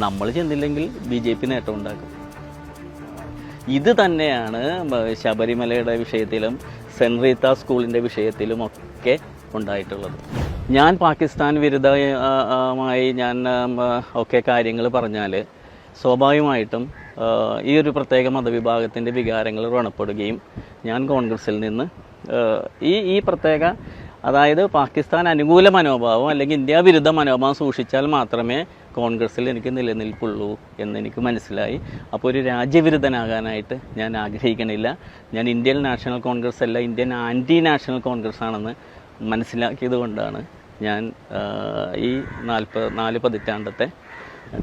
നമ്മൾ ചെന്നില്ലെങ്കിൽ BJP നേട്ടം ഉണ്ടാക്കും. ഇത് തന്നെയാണ് ശബരിമലയുടെ വിഷയത്തിലും സെൻറ് റീത്ത സ്കൂളിൻ്റെ വിഷയത്തിലും ഒക്കെ ഉണ്ടായിട്ടുള്ളത്. ഞാൻ പാകിസ്ഥാൻ വിരുദ്ധമായി ഞാൻ ഒക്കെ കാര്യങ്ങൾ പറഞ്ഞാൽ സ്വാഭാവികമായിട്ടും ഈ ഒരു മതവിഭാഗത്തിൻ്റെ വികാരങ്ങൾ വ്രണപ്പെടുകയും ഞാൻ കോൺഗ്രസിൽ നിന്ന് ഈ പ്രത്യേക, അതായത് പാകിസ്ഥാൻ അനുകൂല മനോഭാവം അല്ലെങ്കിൽ ഇന്ത്യ വിരുദ്ധ മനോഭാവം സൂക്ഷിച്ചാൽ മാത്രമേ കോൺഗ്രസിൽ എനിക്ക് നിലനിൽപ്പുള്ളൂ എന്നെനിക്ക് മനസ്സിലായി. അപ്പോൾ ഒരു രാജ്യവിരുദ്ധനാകാനായിട്ട് ഞാൻ ആഗ്രഹിക്കണില്ല. ഞാൻ ഇന്ത്യൻ നാഷണൽ കോൺഗ്രസ് അല്ല, ഇന്ത്യൻ ആൻറ്റി നാഷണൽ കോൺഗ്രസ് ആണെന്ന് മനസ്സിലാക്കിയത് കൊണ്ടാണ് ഞാൻ ഈ 4 പതിറ്റാണ്ടത്തെ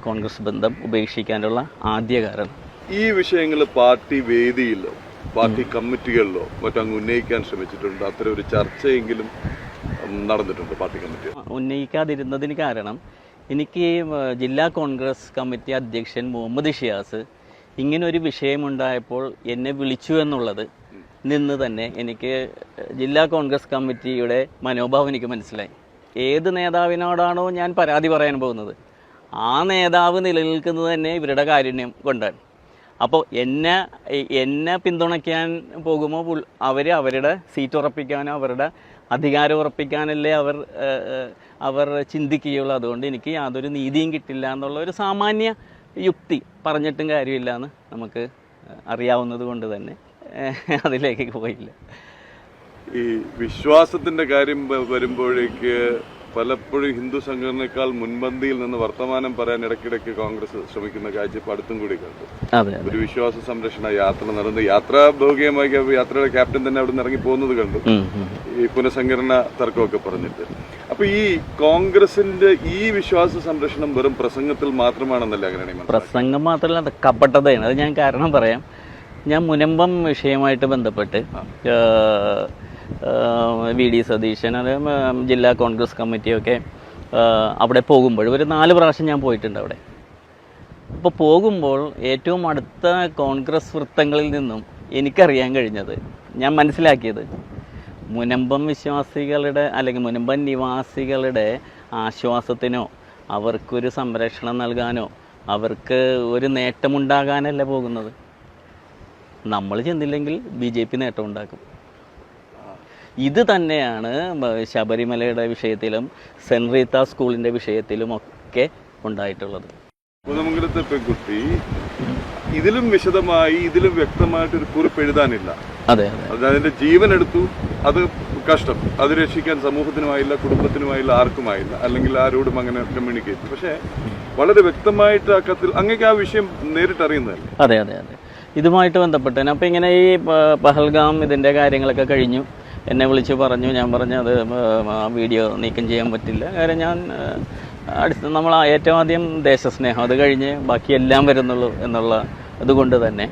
കോൺഗ്രസ് ബന്ധം ഉപേക്ഷിക്കാനുള്ള ആദ്യ കാരണം. ഈ വിഷയങ്ങൾ പാർട്ടി വേദിയിലോ പാർട്ടി കമ്മിറ്റികളിലോ മറ്റങ്ങ് ഉന്നയിക്കാൻ ശ്രമിച്ചിട്ടുണ്ട്? അത്തരം ഒരു ചർച്ചയെങ്കിലും നടന്നിട്ടുണ്ട് പാർട്ടി കമ്മിറ്റി? ഉന്നയിക്കാതിരുന്നതിന് കാരണം എനിക്ക് ജില്ലാ കോൺഗ്രസ് കമ്മിറ്റി അധ്യക്ഷൻ മുഹമ്മദ് ഷിയാസ് ഇങ്ങനൊരു വിഷയമുണ്ടായപ്പോൾ എന്നെ വിളിച്ചു എന്നുള്ളത് നിന്ന് തന്നെ എനിക്ക് ജില്ലാ കോൺഗ്രസ് കമ്മിറ്റിയുടെ മനോഭാവം എനിക്ക് മനസ്സിലായി. ഏത് നേതാവിനോടാണോ ഞാൻ പരാതി പറയാൻ പോകുന്നത് ആ നേതാവ് നിലനിൽക്കുന്നത് തന്നെ ഇവരുടെ കാരുണ്യം കൊണ്ടാണ്. അപ്പോൾ എന്നെ പിന്തുണയ്ക്കാൻ പോകുമ്പോൾ അവരുടെ സീറ്റ് ഉറപ്പിക്കാനോ അവരുടെ അധികാരം ഉറപ്പിക്കാനല്ലേ അവർ ചിന്തിക്കുകയുള്ളൂ. അതുകൊണ്ട് എനിക്ക് യാതൊരു നീതിയും കിട്ടില്ല എന്നുള്ള ഒരു സാമാന്യ യുക്തി പറഞ്ഞിട്ടും കാര്യമില്ല എന്ന് നമുക്ക് അറിയാവുന്നത് കൊണ്ട് തന്നെ അതിലേക്ക് പോയില്ല. ഈ വിശ്വാസത്തിൻ്റെ കാര്യം വരുമ്പോഴേക്ക് പലപ്പോഴും ഹിന്ദു സംഘടനയേക്കാൾ മുൻപന്തിയിൽ നിന്ന് വർത്തമാനം പറയാൻ ഇടയ്ക്കിടയ്ക്ക് കോൺഗ്രസ് ശ്രമിക്കുന്ന കാഴ്ച അടുത്തും കൂടി കണ്ടു. ഒരു വിശ്വാസ സംരക്ഷണ യാത്ര നടന്ന് ഭൗതികമായി യാത്രയുടെ ക്യാപ്റ്റൻ തന്നെ അവിടെ നിന്ന് ഇറങ്ങി പോകുന്നത് കണ്ടു, ഈ പുനഃസംഘടന തർക്കമൊക്കെ പറഞ്ഞിട്ട്. അപ്പൊ ഈ കോൺഗ്രസിന്റെ ഈ വിശ്വാസ സംരക്ഷണം വെറും പ്രസംഗത്തിൽ മാത്രമാണെന്നല്ല? അങ്ങനെ പ്രസംഗം മാത്രമല്ല, കപടതയാണ്. അത് ഞാൻ കാരണം പറയാം. ഞാൻ മുനമ്പം വിഷയമായിട്ട് ബന്ധപ്പെട്ട് VD സതീശൻ, അത് ജില്ലാ കോൺഗ്രസ് കമ്മിറ്റിയൊക്കെ അവിടെ പോകുമ്പോൾ ഒരു 4 പ്രാവശ്യം ഞാൻ പോയിട്ടുണ്ട് അവിടെ. അപ്പോൾ പോകുമ്പോൾ ഏറ്റവും അടുത്ത കോൺഗ്രസ് വൃത്തങ്ങളിൽ നിന്നും എനിക്കറിയാൻ കഴിഞ്ഞത്, ഞാൻ മനസ്സിലാക്കിയത്, മുനമ്പം വിശ്വാസികളുടെ അല്ലെങ്കിൽ മുനമ്പം നിവാസികളുടെ ആശ്വാസത്തിനോ അവർക്കൊരു സംരക്ഷണം നൽകാനോ അവർക്ക് ഒരു നേട്ടമുണ്ടാകാനല്ല പോകുന്നത്. നമ്മൾ ചെന്നില്ലെങ്കിൽ BJP നേട്ടം ഉണ്ടാക്കും. ഇത് തന്നെയാണ് ശബരിമലയുടെ വിഷയത്തിലും സെൻറ് റീത്ത സ്കൂളിൻ്റെ വിഷയത്തിലും ഒക്കെ ഉണ്ടായിട്ടുള്ളത്. കുന്നമംഗലത്തെ പെൺകുട്ടി ഇതിലും വിശദമായി ഇതിലും വ്യക്തമായിട്ടൊരു കുറിപ്പ് എഴുതാനില്ല. അതെ, അതിന്റെ ജീവൻ എടുത്തു, അത് കഷ്ടം, അത് രക്ഷിക്കാൻ സമൂഹത്തിനുമായില്ല, കുടുംബത്തിനുമായില്ല, ആർക്കുമായില്ല, അല്ലെങ്കിൽ ആരോടും അങ്ങനെ കമ്മ്യൂണിക്കേറ്റ്. പക്ഷേ വളരെ വ്യക്തമായിട്ട് ആ കത്തിൽ അങ്ങേക്ക് ആ വിഷയം നേരിട്ട് അറിയുന്നതല്ലേ? അതെ, ഇതുമായിട്ട് ബന്ധപ്പെട്ട് അപ്പോൾ ഇങ്ങനെ ഈ പഹൽഗാം ഇതിൻ്റെ കാര്യങ്ങളൊക്കെ കഴിഞ്ഞു. എന്നെ വിളിച്ച് പറഞ്ഞു. ഞാൻ പറഞ്ഞു അത് ആ വീഡിയോ നീക്കം ചെയ്യാൻ പറ്റില്ല. കാര്യം ഞാൻ നമ്മൾ ഏറ്റവും ആദ്യം ദേശസ്നേഹം, അത് കഴിഞ്ഞ് ബാക്കിയെല്ലാം വരുന്നുള്ളൂ എന്നുള്ള അതുകൊണ്ട് തന്നെ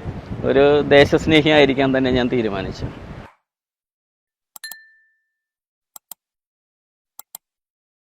ഒരു ദേശസ്നേഹിയായിരിക്കാൻ തന്നെ ഞാൻ തീരുമാനിച്ചു.